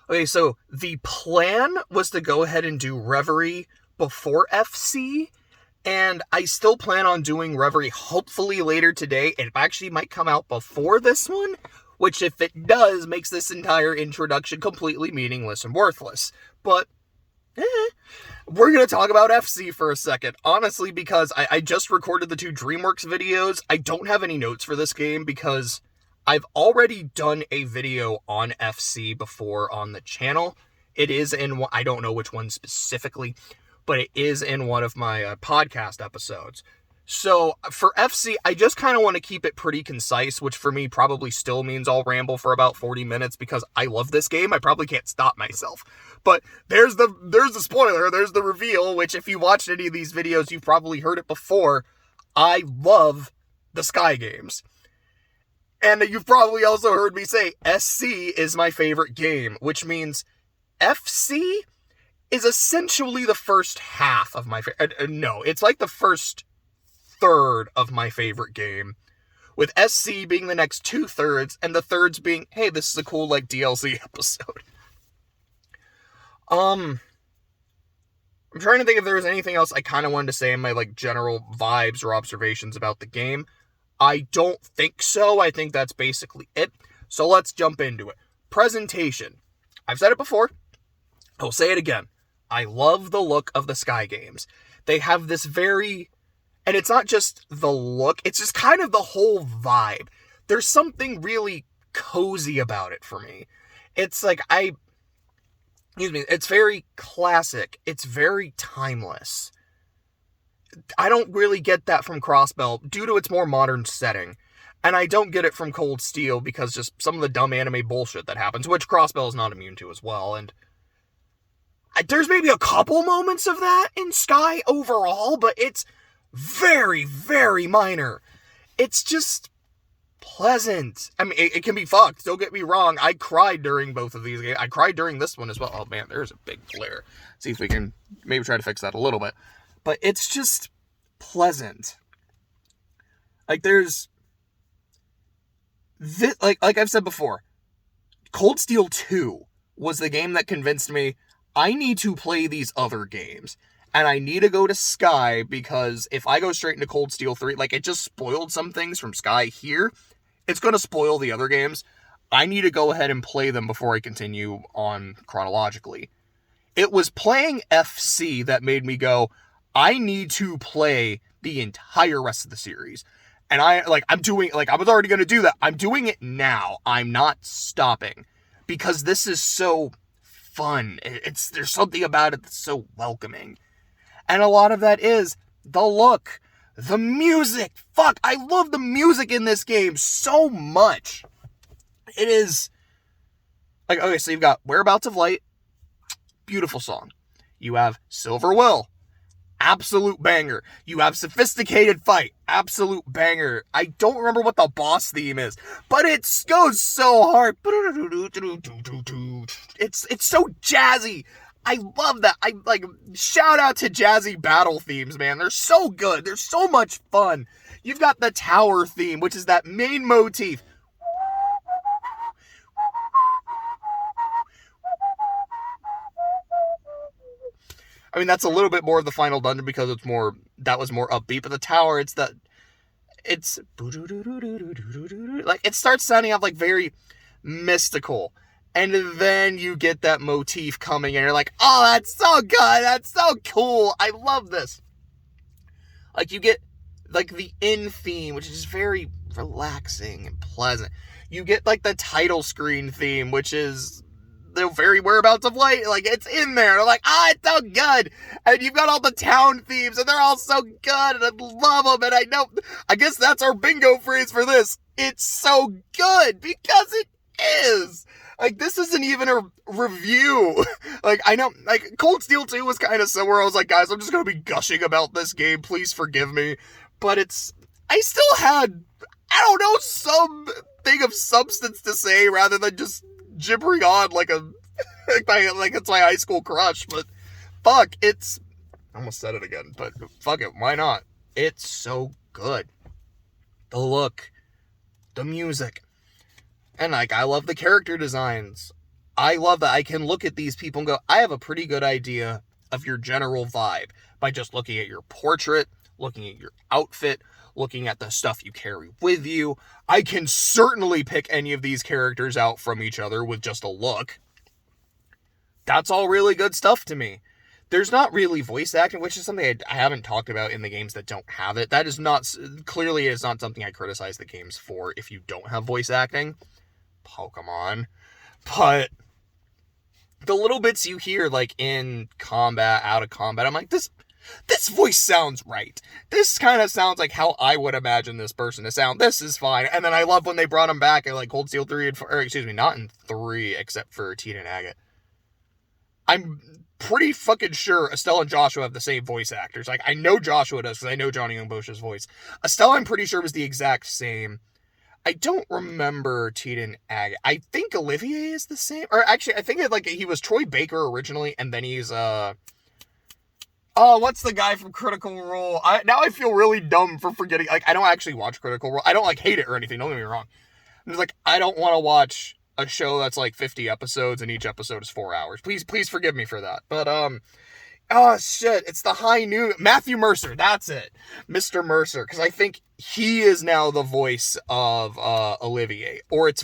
Okay, so the plan was to go ahead and do Reverie before FC, and I still plan on doing Reverie hopefully later today. It actually might come out before this one, which if it does, makes this entire introduction completely meaningless and worthless. But, we're going to talk about FC for a second. Honestly, because I just recorded the 2 DreamWorks videos. I don't have any notes for this game because I've already done a video on FC before on the channel. It is in, I don't know which one specifically, but it is in one of my podcast episodes. So for FC, I just kind of want to keep it pretty concise, which for me probably still means I'll ramble for about 40 minutes because I love this game. I probably can't stop myself. But there's the spoiler, there's the reveal, which if you watched any of these videos, you've probably heard it before. I love the Sky games. And you've probably also heard me say SC is my favorite game, which means FC is essentially the first half of my favorite. No, it's like the first third of my favorite game, with SC being the next 2/3, and the thirds being, hey, this is a cool, like, DLC episode. I'm trying to think if there was anything else I kind of wanted to say in my, like, general vibes or observations about the game. I don't think so. I think that's basically it. So let's jump into it. Presentation. I've said it before. I'll say it again. I love the look of the Sky games. They have this very... And it's not just the look, it's just kind of the whole vibe. There's something really cozy about it for me. It's like, it's very classic. It's very timeless. I don't really get that from Crossbell due to its more modern setting. And I don't get it from Cold Steel because just some of the dumb anime bullshit that happens, which Crossbell is not immune to as well. And there's maybe a couple moments of that in Sky overall, but it's very, very minor. It's just pleasant. I mean, it can be fucked. Don't get me wrong. I cried during both of these games. I cried during this one as well. Oh man, there's a big flare. See if we can maybe try to fix that a little bit. But it's just pleasant. Like there's this, like I've said before, Cold Steel 2 was the game that convinced me I need to play these other games. And I need to go to Sky because if I go straight into Cold Steel 3, like it just spoiled some things from Sky here. It's going to spoil the other games. I need to go ahead and play them before I continue on chronologically. It was playing FC that made me go, I need to play the entire rest of the series. And I was already going to do that. I'm doing it now. I'm not stopping because this is so fun. There's something about it that's so welcoming. And a lot of that is the look, the music. Fuck, I love the music in this game so much. It is, like, okay, so you've got Whereabouts of Light, beautiful song. You have Silver Will, absolute banger. You have Sophisticated Fight, absolute banger. I don't remember what the boss theme is, but it goes so hard. It's so jazzy. I love that. Shout out to jazzy battle themes, man. They're so good. They're so much fun. You've got the tower theme, which is that main motif. I mean, that's a little bit more of the final dungeon because that was more upbeat, but the tower, it's like, it starts sounding out like very mystical. And then you get that motif coming and you're like, oh, that's so good. That's so cool. I love this. Like you get like the in theme, which is very relaxing and pleasant. You get like the title screen theme, which is the very Whereabouts of Light. Like it's in there. They're like, it's so good. And you've got all the town themes and they're all so good and I love them. And I guess that's our bingo phrase for this. It's so good because it is. Like, this isn't even a review. Like, I know, like, Cold Steel 2 was kind of somewhere I was like, guys, I'm just going to be gushing about this game. Please forgive me. But I still had, I don't know, something of substance to say rather than just gibbering on like it's my high school crush. But fuck, I almost said it again, but fuck it, why not? It's so good. The look, the music. And, like, I love the character designs. I love that I can look at these people and go, I have a pretty good idea of your general vibe by just looking at your portrait, looking at your outfit, looking at the stuff you carry with you. I can certainly pick any of these characters out from each other with just a look. That's all really good stuff to me. There's not really voice acting, which is something I haven't talked about in the games that don't have it. That is not, clearly it is not something I criticize the games for if you don't have voice acting. Pokemon. But the little bits you hear, like in combat, out of combat, I'm like, this voice sounds right. This kind of sounds like how I would imagine this person to sound. This is fine. And then I love when they brought him back in like Cold Steel 3 and 4, or excuse me, not in 3, except for Tina and Agate. I'm pretty fucking sure Estelle and Joshua have the same voice actors. Like, I know Joshua does, because I know Johnny Youngbosh's voice. Estelle, I'm pretty sure, was the exact same. I don't remember Tina and Agate. I think Olivier is the same. Or actually, I think he was Troy Baker originally, and then he's, what's the guy from Critical Role? Now I feel really dumb for forgetting. Like, I don't actually watch Critical Role. I don't, hate it or anything. Don't get me wrong. I'm just I don't want to watch a show that's 50 episodes and each episode is 4 hours. Please forgive me for that. But, oh shit, it's the High Noon. Matthew Mercer, that's it. Mr. Mercer, because I think he is now the voice of, Olivier. Or it's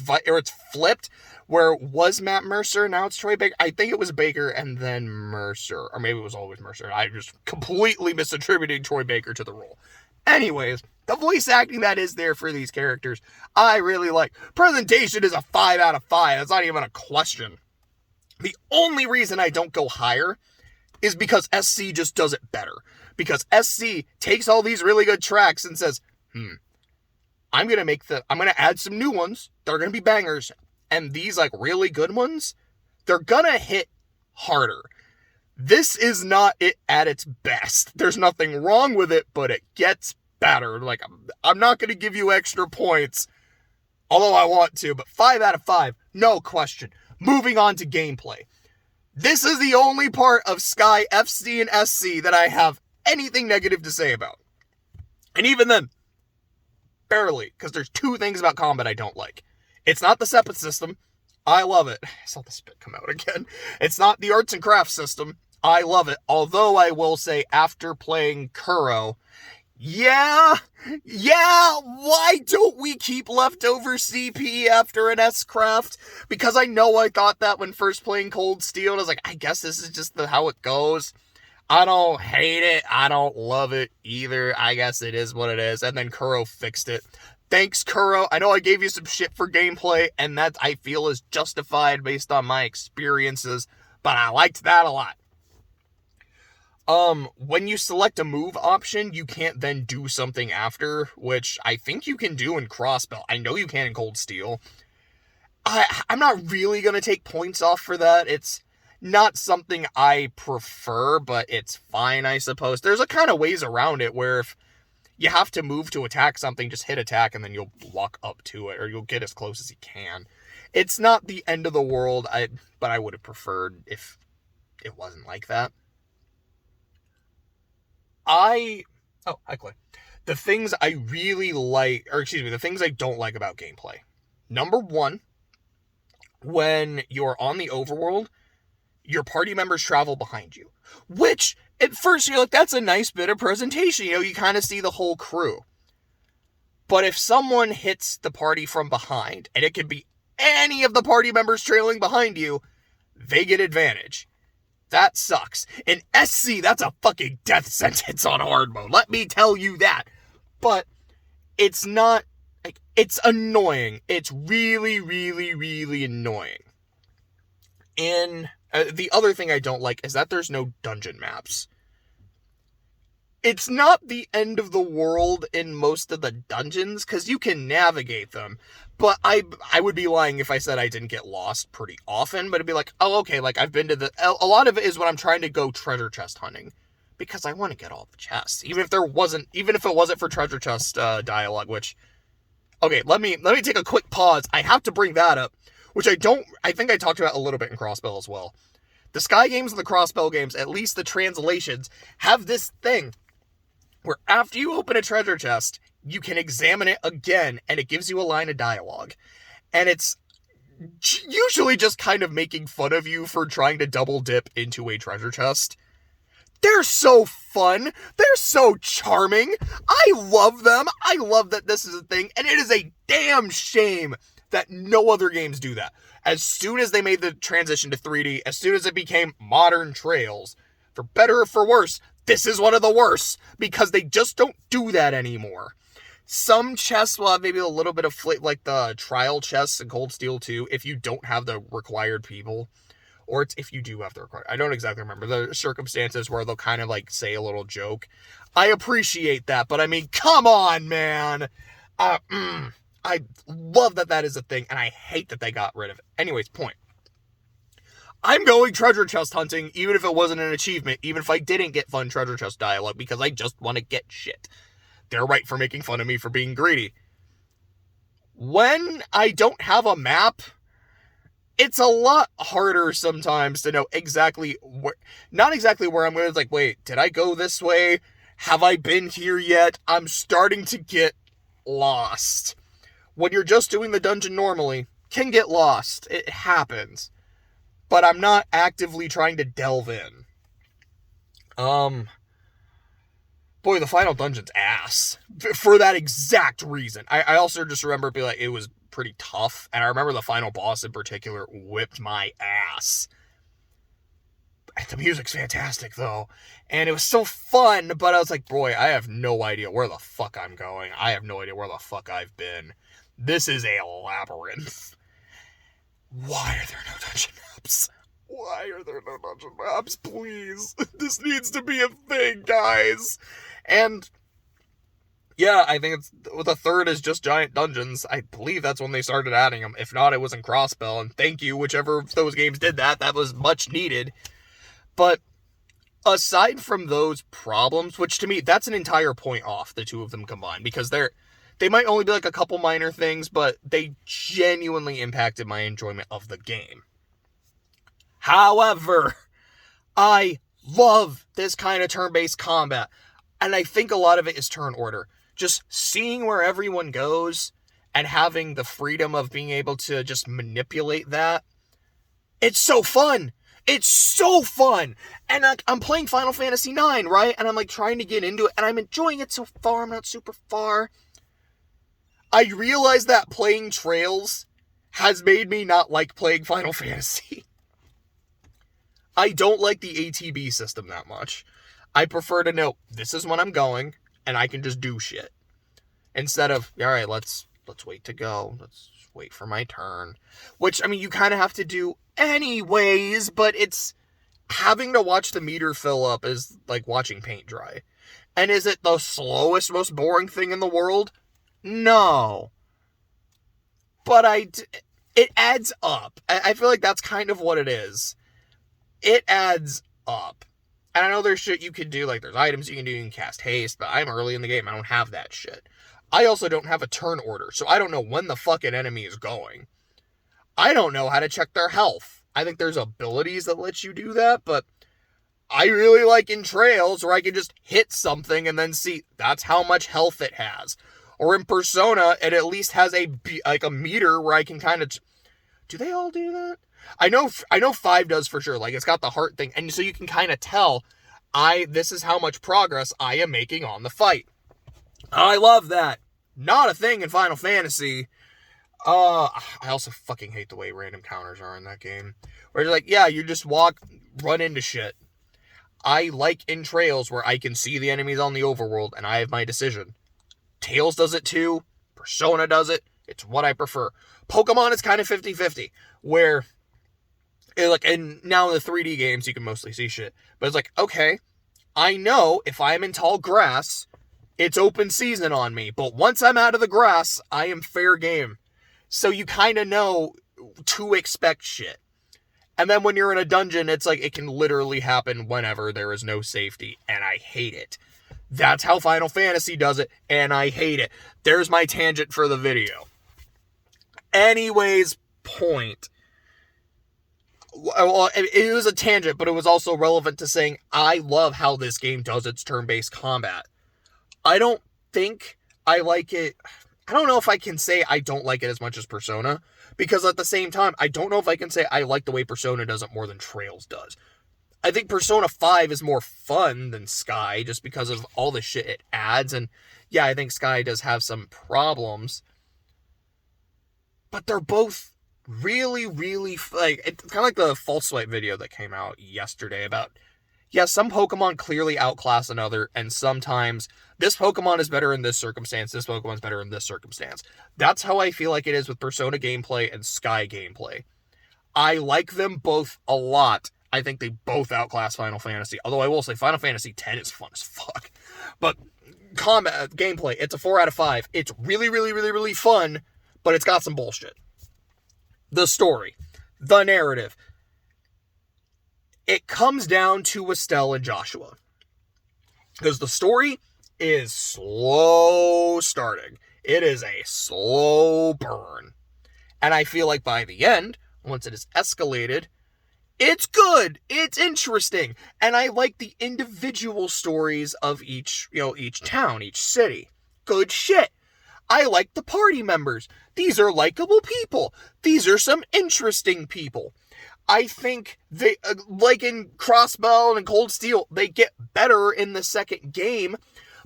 flipped, where it was Matt Mercer, now it's Troy Baker. I think it was Baker and then Mercer. Or maybe it was always Mercer. I just completely misattributed Troy Baker to the role. Anyways, the voice acting that is there for these characters, I really like. Presentation is a 5 out of 5. That's not even a question. The only reason I don't go higher is because SC just does it better. Because SC takes all these really good tracks and says, I'm going to add some new ones that are going to be bangers. And these really good ones, they're going to hit harder. This is not it at its best. There's nothing wrong with it, but it gets better. I'm not going to give you extra points, although I want to, but 5 out of 5, no question. Moving on to gameplay. This is the only part of Sky, FC, and SC that I have anything negative to say about. And even then, barely, because there's 2 things about combat I don't like. It's not the Sepith system. I love it. I saw the spit come out again. It's not the arts and crafts system. I love it. Although I will say, after playing Kuro, yeah, why don't we keep leftover CP after an S-Craft? Because I know I thought that when first playing Cold Steel, and I was like, I guess this is just how it goes. I don't hate it. I don't love it either. I guess it is what it is. And then Kuro fixed it. Thanks, Kuro. I know I gave you some shit for gameplay, and that I feel is justified based on my experiences, but I liked that a lot. When you select a move option, you can't then do something after, which I think you can do in Crossbell. I know you can in Cold Steel. I'm not really going to take points off for that. It's not something I prefer, but it's fine, I suppose. There's a kind of ways around it where if you have to move to attack something, just hit attack and then you'll walk up to it, or you'll get as close as you can. It's not the end of the world, but I would have preferred if it wasn't like that. Hi Clay. The things I really like, the things I don't like about gameplay. Number 1, when you're on the overworld, your party members travel behind you. Which, at first, you're like, that's a nice bit of presentation. You kind of see the whole crew. But if someone hits the party from behind, and it could be any of the party members trailing behind you, they get advantage. That sucks. In SC, that's a fucking death sentence on hard mode. Let me tell you that. But it's not, it's annoying. It's really, really, really annoying. And the other thing I don't like is that there's no dungeon maps. It's not the end of the world in most of the dungeons, because you can navigate them. But I would be lying if I said I didn't get lost pretty often, but it'd be like, oh, okay, I've been to a lot of it is when I'm trying to go treasure chest hunting, because I want to get all the chests, even if it wasn't for treasure chest dialogue, which, okay, let me take a quick pause. I have to bring that up, which I think I talked about a little bit in Crossbell as well. The Sky games and the Crossbell games, at least the translations, have this thing where after you open a treasure chest, you can examine it again, and it gives you a line of dialogue. And it's usually just kind of making fun of you for trying to double dip into a treasure chest. They're so fun. They're so charming. I love them. I love that this is a thing, and it is a damn shame that no other games do that. As soon as they made the transition to 3D, as soon as it became modern Trails, for better or for worse, this is one of the worst, because they just don't do that anymore. Some chests will have maybe a little bit of like the trial chests in Cold Steel 2, if you don't have the required people. Or it's if you do have the required. I don't exactly remember the circumstances where they'll kind of like say a little joke. I appreciate that, but I mean, come on, man. I love that that is a thing, and I hate that they got rid of it. Anyways, point. I'm going treasure chest hunting, even if it wasn't an achievement, even if I didn't get fun treasure chest dialogue, because I just want to get shit. They're right for making fun of me for being greedy. When I don't have a map, it's a lot harder sometimes to know exactly where, not exactly where I'm going. It's like, wait, did I go this way? Have I been here yet? I'm starting to get lost. When you're just doing the dungeon normally, can get lost. It happens. But I'm not actively trying to delve in. Boy, the final dungeon's ass. For that exact reason. I also just remember it being like, it was pretty tough, and I remember the final boss in particular whipped my ass. The music's fantastic though, and it was so fun, but I was like, boy, I have no idea where the fuck I'm going. I have no idea where the fuck I've been. This is a labyrinth. Why are there no dungeon maps? Why are there no dungeon maps, please? This needs to be a thing, guys. And yeah, I think the third is just giant dungeons. I believe that's when they started adding them. If not, it was in Crossbell. And thank you, whichever of those games did that. That was much needed. But aside from those problems, which to me, that's an entire point off, the two of them combined. Because they might only be like a couple minor things, but they genuinely impacted my enjoyment of the game. However, I love this kind of turn-based combat. And I think a lot of it is turn order. Just seeing where everyone goes and having the freedom of being able to just manipulate that. It's so fun. It's so fun. And I'm playing Final Fantasy IX, right? And I'm like trying to get into it, and I'm enjoying it so far. I'm not super far. I realize that playing Trails has made me not like playing Final Fantasy. I don't like the ATB system that much. I prefer to know this is when I'm going, and I can just do shit. Instead of, all right, let's wait to go. Let's wait for my turn. Which, I mean, you kind of have to do anyways, but it's having to watch the meter fill up is like watching paint dry. And is it the slowest, most boring thing in the world? No. But it adds up. I feel like that's kind of what it is. It adds up. And I know there's shit you can do, like there's items you can cast haste, but I'm early in the game, I don't have that shit. I also don't have a turn order, so I don't know when the fucking enemy is going. I don't know how to check their health. I think there's abilities that let you do that, but I really like in Trails where I can just hit something and then see that's how much health it has. Or in Persona, it at least has a meter where I can kind of... Do they all do that? I know 5 does for sure. Like, it's got the heart thing. And so you can kind of tell, this is how much progress I am making on the fight. I love that. Not a thing in Final Fantasy. I also fucking hate the way random counters are in that game. Where you're like, yeah, you just run into shit. I like in Trails where I can see the enemies on the overworld and I have my decision. Tales does it too. Persona does it. It's what I prefer. Pokemon is kind of 50-50. Where... and now in the 3D games, you can mostly see shit. But it's like, okay, I know if I'm in tall grass, it's open season on me. But once I'm out of the grass, I am fair game. So you kind of know to expect shit. And then when you're in a dungeon, it's like it can literally happen whenever there is no safety. And I hate it. That's how Final Fantasy does it. And I hate it. There's my tangent for the video. Anyways, point. Well, it was a tangent, but it was also relevant to saying I love how this game does its turn-based combat. I don't think I like it. I don't know if I can say I don't like it as much as Persona, Because at the same time, I don't know if I can say I like the way Persona does it more than Trails does. I think Persona 5 is more fun than Sky, just because of all the shit it adds. And yeah, I think Sky does have some problems. But they're both really, really, like, it's kind of like the False Swipe video that came out yesterday about, yeah, some Pokemon clearly outclass another, and sometimes this Pokemon is better in this circumstance, this Pokemon's better in this circumstance. That's how I feel like it is with Persona gameplay and Sky gameplay. I like them both a lot. I think they both outclass Final Fantasy, although I will say Final Fantasy X is fun as fuck. But combat, gameplay, it's a 4 out of 5. It's really, really, really, really fun, but it's got some bullshit. The story, the narrative, it comes down to Estelle and Joshua. Because the story is slow starting. It is a slow burn. And I feel like by the end, once it is escalated, it's good. It's interesting. And I like the individual stories of each town, each city. Good shit. I like the party members. These are likable people. These are some interesting people. I think they, like in Crossbell and Cold Steel, they get better in the second game,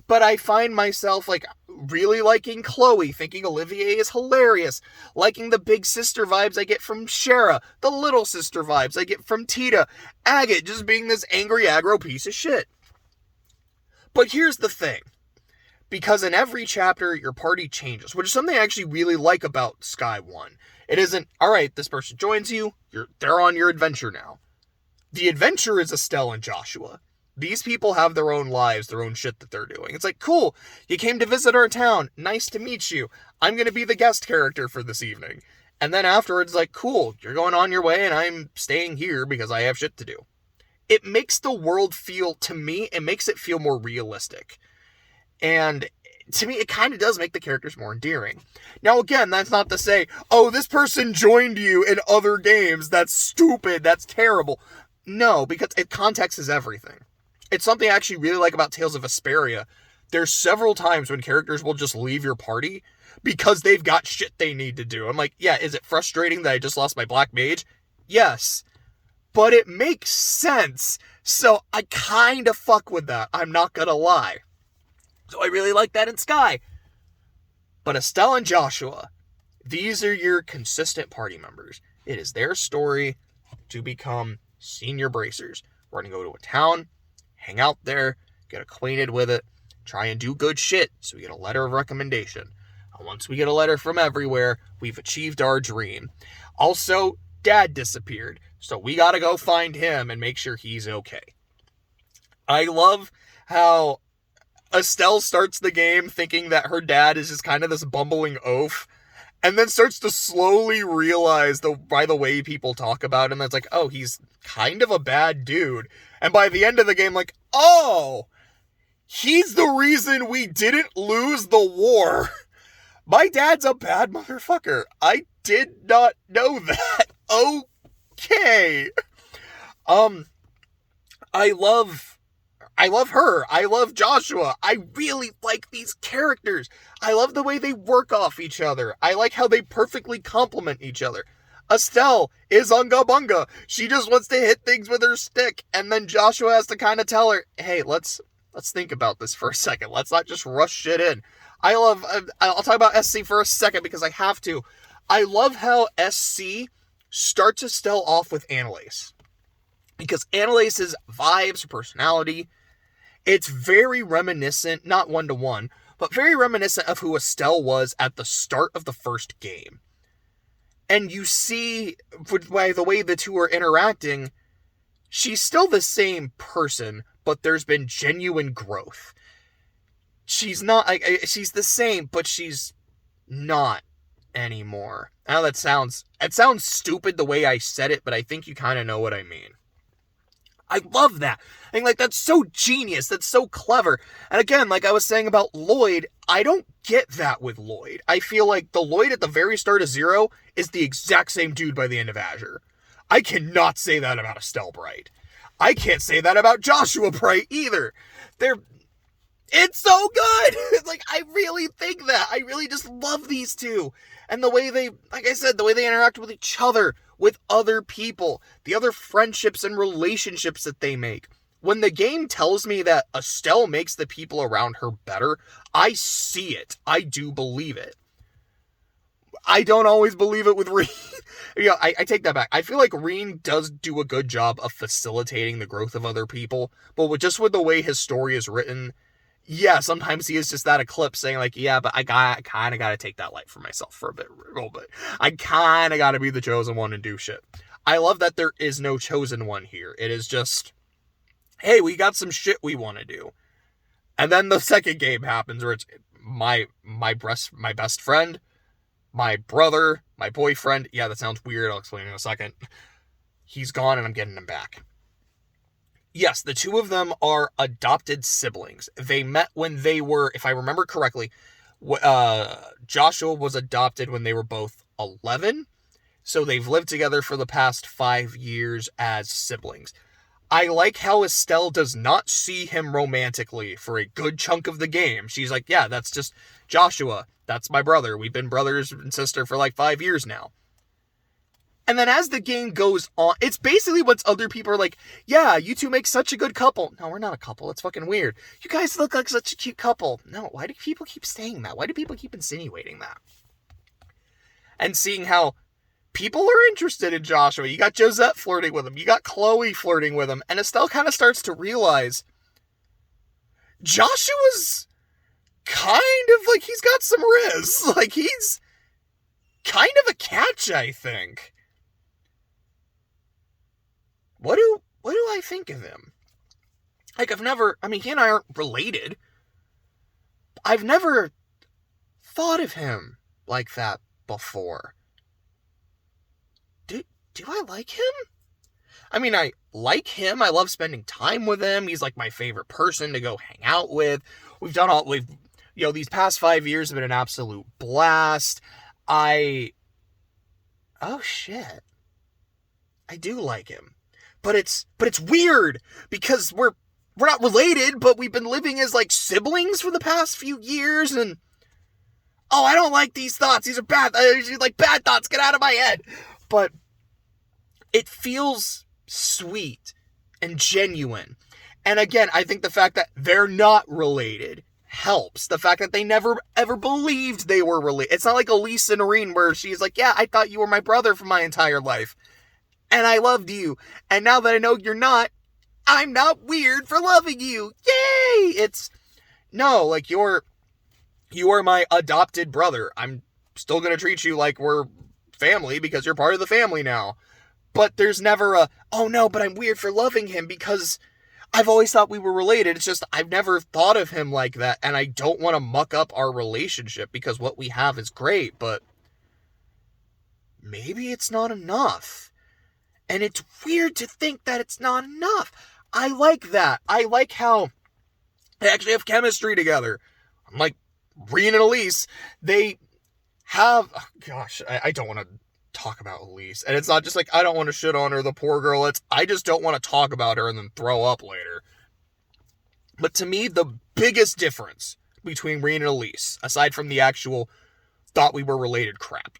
but I find myself, like, really liking Chloe, thinking Olivier is hilarious, liking the big sister vibes I get from Shara, the little sister vibes I get from Tita, Agate just being this angry aggro piece of shit. But here's the thing. Because in every chapter, your party changes, which is something I actually really like about Sky 1. It isn't, alright, this person joins you, they're on your adventure now. The adventure is Estelle and Joshua. These people have their own lives, their own shit that they're doing. It's like, cool, you came to visit our town, nice to meet you. I'm going to be the guest character for this evening. And then afterwards, like, cool, you're going on your way and I'm staying here because I have shit to do. It makes the world feel, to me, it makes it feel more realistic. And to me, it kind of does make the characters more endearing. Now, again, that's not to say, oh, this person joined you in other games. That's stupid. That's terrible. No, because context is everything. It's something I actually really like about Tales of Vesperia. There's several times when characters will just leave your party because they've got shit they need to do. I'm like, yeah, is it frustrating that I just lost my Black Mage? Yes. But it makes sense. So I kind of fuck with that. I'm not gonna lie. So I really like that in Sky. But Estelle and Joshua, these are your consistent party members. It is their story to become senior bracers. We're going to go to a town, hang out there, get acquainted with it, try and do good shit so we get a letter of recommendation. And once we get a letter from everywhere, we've achieved our dream. Also, Dad disappeared, so we got to go find him and make sure he's okay. I love how Estelle starts the game thinking that her dad is just kind of this bumbling oaf, and then starts to slowly realize by the way people talk about him, that's like, oh, he's kind of a bad dude. And by the end of the game, like, oh, he's the reason we didn't lose the war. My dad's a bad motherfucker. I did not know that. Okay. I love her. I love Joshua. I really like these characters. I love the way they work off each other. I like how they perfectly complement each other. Estelle is unga bunga. She just wants to hit things with her stick. And then Joshua has to kind of tell her, hey, let's think about this for a second. Let's not just rush shit in. I'll talk about SC for a second because I have to. I love how SC starts Estelle off with Annalise. Because Annalise's vibes, her personality, it's very reminiscent, not one-to-one, but very reminiscent of who Estelle was at the start of the first game. And you see, by the way the two are interacting, she's still the same person, but there's been genuine growth. She's not, she's the same, but she's not anymore. Now it sounds stupid the way I said it, but I think you kind of know what I mean. I love that. I think, like, that's so genius. That's so clever. And again, like I was saying about Lloyd, I don't get that with Lloyd. I feel like the Lloyd at the very start of Zero is the exact same dude by the end of Azure. I cannot say that about Estelle Bright. I can't say that about Joshua Bright either. It's so good. Like, I really think that. I really just love these two. And the way they, like I said, the way they interact with each other, with other people, the other friendships and relationships that they make. When the game tells me that Estelle makes the people around her better, I see it. I do believe it. I don't always believe it with Reen. I take that back. I feel like Reen does do a good job of facilitating the growth of other people, but with the way his story is written, yeah, sometimes he is just that eclipse saying like, yeah, but I kind of got to take that light for myself for a little bit. I kind of got to be the chosen one and do shit. I love that there is no chosen one here. It is just, hey, we got some shit we want to do. And then the second game happens where it's my best friend, my brother, my boyfriend. Yeah, that sounds weird. I'll explain in a second. He's gone and I'm getting him back. Yes, the two of them are adopted siblings. They met when they were, if I remember correctly, Joshua was adopted when they were both 11. So they've lived together for the past 5 years as siblings. I like how Estelle does not see him romantically for a good chunk of the game. She's like, yeah, that's just Joshua. That's my brother. We've been brothers and sister for like 5 years now. And then as the game goes on, it's basically what other people are like, yeah, you two make such a good couple. No, we're not a couple. It's fucking weird. You guys look like such a cute couple. No, why do people keep saying that? Why do people keep insinuating that? And seeing how people are interested in Joshua. You got Josette flirting with him. You got Chloe flirting with him. And Estelle kind of starts to realize Joshua's kind of like, he's got some riz. Like, he's kind of a catch, I think. What do I think of him? Like, he and I aren't related. I've never thought of him like that before. Do I like him? I mean, I like him. I love spending time with him. He's like my favorite person to go hang out with. These past 5 years have been an absolute blast. Oh shit. I do like him. But it's weird because we're not related, but we've been living as like siblings for the past few years, and I don't like these thoughts. These are bad. Like bad thoughts. Get out of my head. But it feels sweet and genuine. And again, I think the fact that they're not related helps. The fact that they never ever believed they were related. It's not like Elise and Irene where she's like, yeah, I thought you were my brother for my entire life. And I loved you. And now that I know you're not, I'm not weird for loving you. Yay! You are my adopted brother. I'm still going to treat you like we're family because you're part of the family now. But there's never oh no, but I'm weird for loving him because I've always thought we were related. It's just I've never thought of him like that. And I don't want to muck up our relationship because what we have is great. But maybe it's not enough. And it's weird to think that it's not enough. I like that. I like how they actually have chemistry together. Like Reen and Elise, they have... I don't want to talk about Elise. And it's not just like, I don't want to shit on her, the poor girl. I just don't want to talk about her and then throw up later. But to me, the biggest difference between Reen and Elise, aside from the actual thought we were related crap,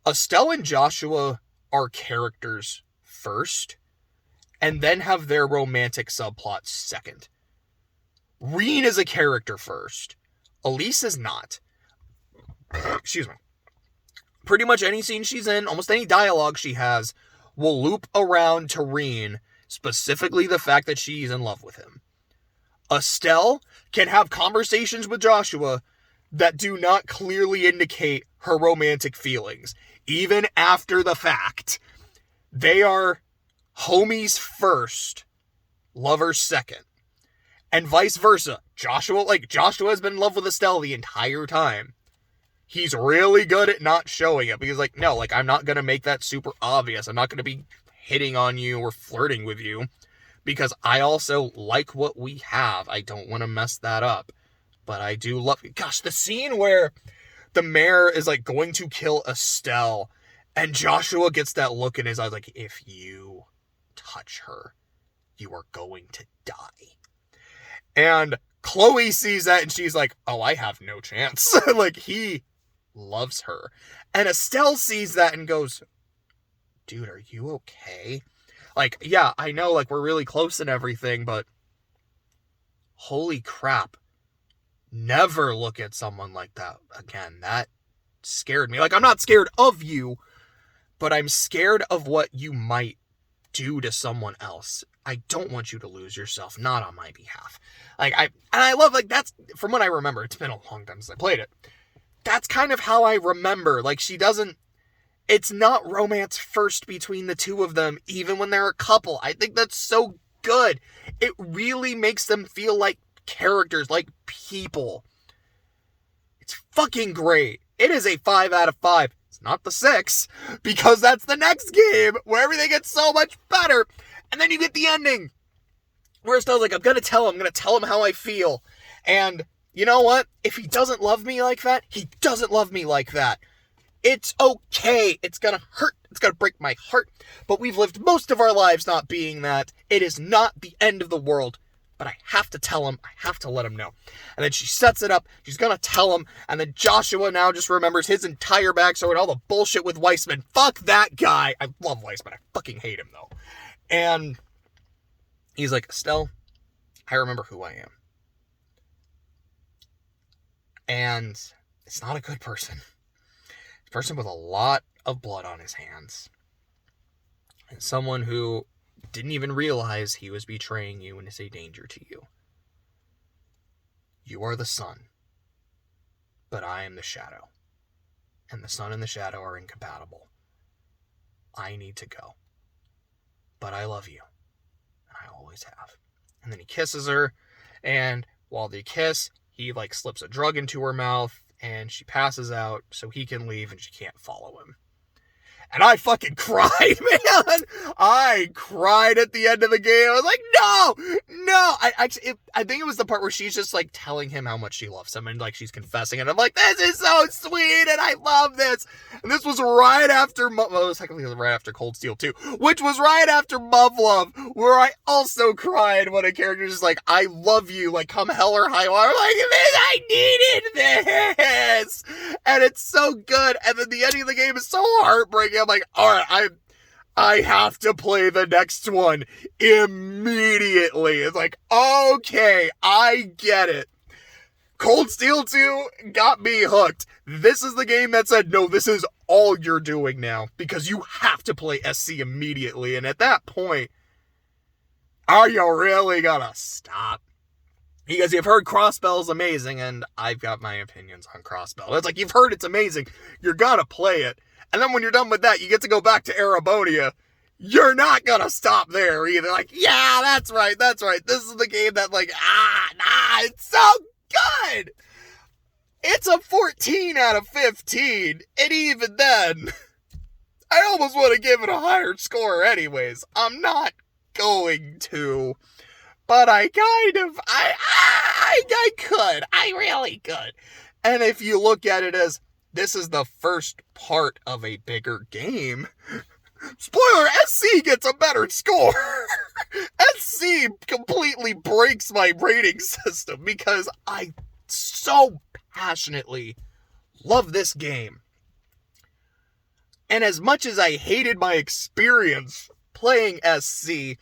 Estelle and Joshua are characters first, and then have their romantic subplot second. Reen is a character first. Elise is not. Excuse me. Pretty much any scene she's in, almost any dialogue she has, will loop around to Reen, specifically the fact that she's in love with him. Estelle can have conversations with Joshua that do not clearly indicate her romantic feelings. Even after the fact, they are homies first, lovers second. And vice versa. Joshua has been in love with Estelle the entire time. He's really good at not showing it because no, I'm not going to make that super obvious. I'm not going to be hitting on you or flirting with you because I also like what we have. I don't want to mess that up. But I do love... Gosh, the scene where the mayor is going to kill Estelle and Joshua gets that look in his eyes like, if you touch her, you are going to die. And Chloe sees that and she's like, oh, I have no chance. Like, he loves her. And Estelle sees that and goes, dude, are you okay? Like, yeah, I know, like, we're really close and everything, but holy crap. Never look at someone like that again. That scared me. Like, I'm not scared of you, but I'm scared of what you might do to someone else. I don't want you to lose yourself, not on my behalf. Like, I love, like, that's, from what I remember, it's been a long time since I played it. That's kind of how I remember. Like, it's not romance first between the two of them, even when they're a couple. I think that's so good. It really makes them feel like characters, like people. It's fucking great. It is a 5 out of 5. It's not the 6, because that's the next game where everything gets so much better. And then you get the ending where Estelle's like, I'm going to tell him how I feel. And you know what? If he doesn't love me like that, he doesn't love me like that. It's okay. It's going to hurt. It's going to break my heart. But we've lived most of our lives not being that. It is not the end of the world. But I have to tell him. I have to let him know. And then she sets it up. She's going to tell him. And then Joshua now just remembers his entire backstory and all the bullshit with Weissman. Fuck that guy. I love Weissman. I fucking hate him, though. And he's like, Estelle, I remember who I am. And it's not a good person. It's a person with a lot of blood on his hands. And someone who didn't even realize he was betraying you and is a danger to you. You are the sun, but I am the shadow. And the sun and the shadow are incompatible. I need to go. But I love you. And I always have. And then he kisses her, and while they kiss, he like slips a drug into her mouth, and she passes out so he can leave and she can't follow him. And I fucking cried, man. I cried at the end of the game. I was like, no. I think it was the part where she's just like telling him how much she loves him and like she's confessing. And I'm like, this is so sweet and I love this. And this was right after, well, it was technically right after Cold Steel 2, which was right after Muv Love, where I also cried when a character is like, I love you, like come hell or high water. I'm like, I needed this. And it's so good. And then the ending of the game is so heartbreaking. I'm like, all right, I have to play the next one immediately. It's like, okay, I get it. Cold Steel 2 got me hooked. This is the game that said, no, this is all you're doing now, because you have to play SC immediately. And at that point, are you really gonna stop? Because you've heard Crossbell is amazing, and I've got my opinions on Crossbell. It's like, you've heard it's amazing, you're gonna play it. And then when you're done with that, you get to go back to Arabonia. You're not gonna stop there either. Like, yeah, that's right. This is the game that like, it's so good. It's a 14 out of 15. And even then, I almost want to give it a higher score anyways. I'm not going to. But I kind of, I could. I really could. And if you look at it as, this is the first part of a bigger game. Spoiler, SC gets a better score. SC completely breaks my rating system because I so passionately love this game. And as much as I hated my experience playing SC,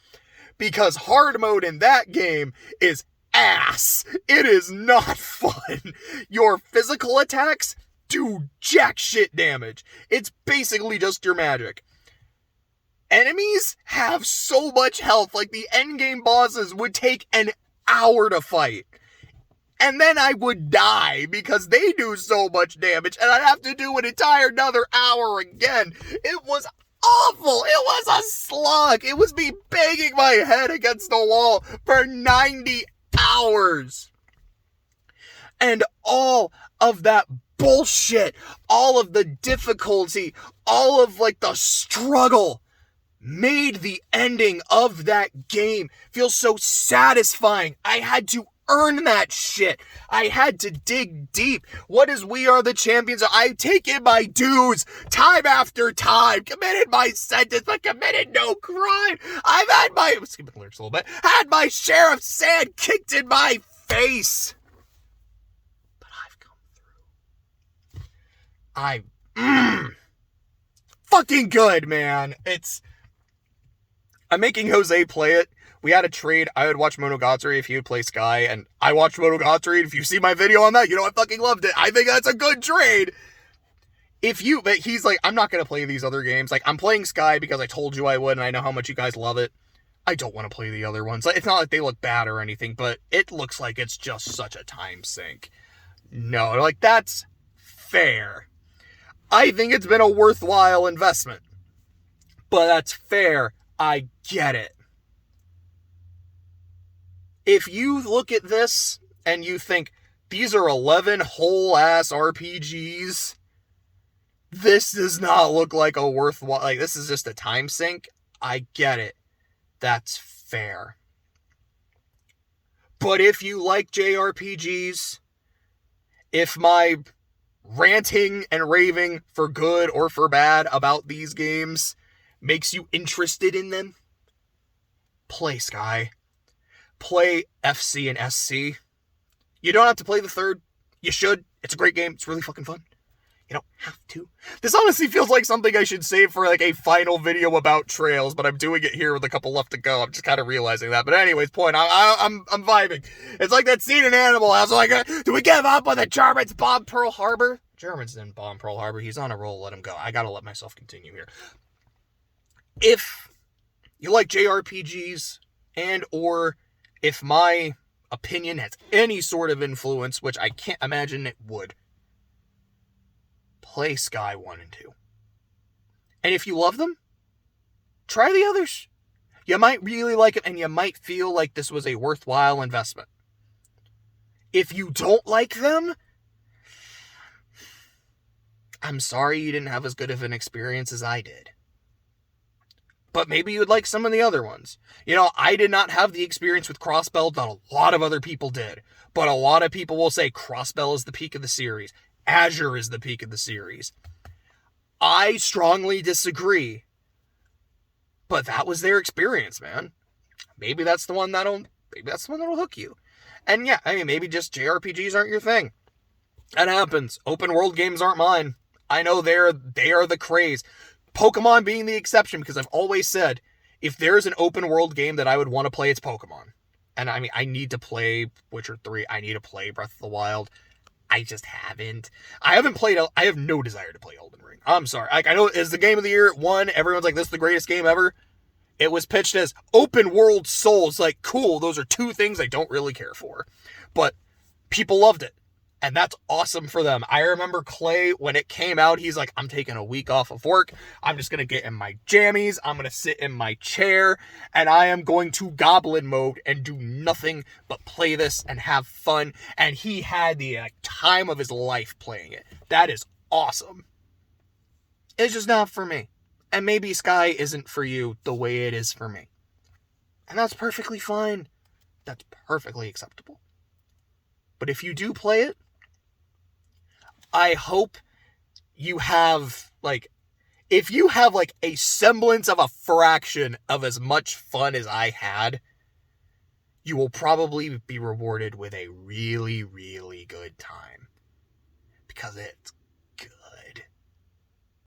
because hard mode in that game is ass. It is not fun. Your physical attacks do jack shit damage. It's basically just your magic. Enemies have so much health, like the endgame bosses would take an hour to fight. And then I would die because they do so much damage and I'd have to do an entire another hour again. It was awful. It was a slog. It was me banging my head against the wall for 90 hours. And all of that bullshit, all of the difficulty, all of like the struggle made the ending of that game feel so satisfying. I had to earn that shit. I had to dig deep. What is We Are the Champions? I've taken my dues time after time, committed my sentence, but committed no crime. I've had my, skipping lyrics a little bit, had my share of sand kicked in my face. But I've come through. Fucking good, man. I'm making Jose play it. We had a trade. I would watch Monogatari if he would play Sky, and I watched Monogatari. If you see my video on that, you know I fucking loved it. I think that's a good trade. But he's like, I'm not going to play these other games. Like, I'm playing Sky because I told you I would, and I know how much you guys love it. I don't want to play the other ones. Like, it's not like they look bad or anything, but it looks like it's just such a time sink. No, like, that's fair. I think it's been a worthwhile investment. But that's fair. I get it. If you look at this and you think, these are 11 whole-ass RPGs, this does not look like a worthwhile, like, this is just a time sink, I get it. That's fair. But if you like JRPGs, if my ranting and raving for good or for bad about these games makes you interested in them, play Sky. Play FC and SC. You don't have to play the third. You should. It's a great game. It's really fucking fun. You don't have to. This honestly feels like something I should save for like a final video about Trails, but I'm doing it here with a couple left to go. I'm just kind of realizing that. But anyways, I'm vibing. It's like that scene in Animal House. Like, do we give up when the Germans bomb Pearl Harbor? Germans didn't bomb Pearl Harbor. He's on a roll. Let him go. I gotta let myself continue here. If you like JRPGs and or if my opinion has any sort of influence, which I can't imagine it would, play Sky 1 and 2. And if you love them, try the others. You might really like it, and you might feel like this was a worthwhile investment. If you don't like them, I'm sorry you didn't have as good of an experience as I did. But maybe you'd like some of the other ones. You know, I did not have the experience with Crossbell that a lot of other people did. But a lot of people will say Crossbell is the peak of the series. Azure is the peak of the series. I strongly disagree. But that was their experience, man. Maybe that's the one that'll hook you. And yeah, I mean, maybe just JRPGs aren't your thing. That happens. Open world games aren't mine. I know they are the craze. Pokemon being the exception, because I've always said, if there's an open world game that I would want to play, it's Pokemon. And I mean, I need to play Witcher 3. I need to play Breath of the Wild. I just haven't. I have no desire to play Elden Ring. I'm sorry. Like, I know it's the game of the year. It won. Everyone's like, this is the greatest game ever. It was pitched as open world Souls. Like, cool. Those are two things I don't really care for. But people loved it. And that's awesome for them. I remember Clay, when it came out, he's like, I'm taking a week off of work. I'm just going to get in my jammies. I'm going to sit in my chair. And I am going to goblin mode and do nothing but play this and have fun. And he had the time of his life playing it. That is awesome. It's just not for me. And maybe Sky isn't for you the way it is for me. And that's perfectly fine. That's perfectly acceptable. But if you do play it, I hope you have, if you have, a semblance of a fraction of as much fun as I had, you will probably be rewarded with a really, really good time. Because it's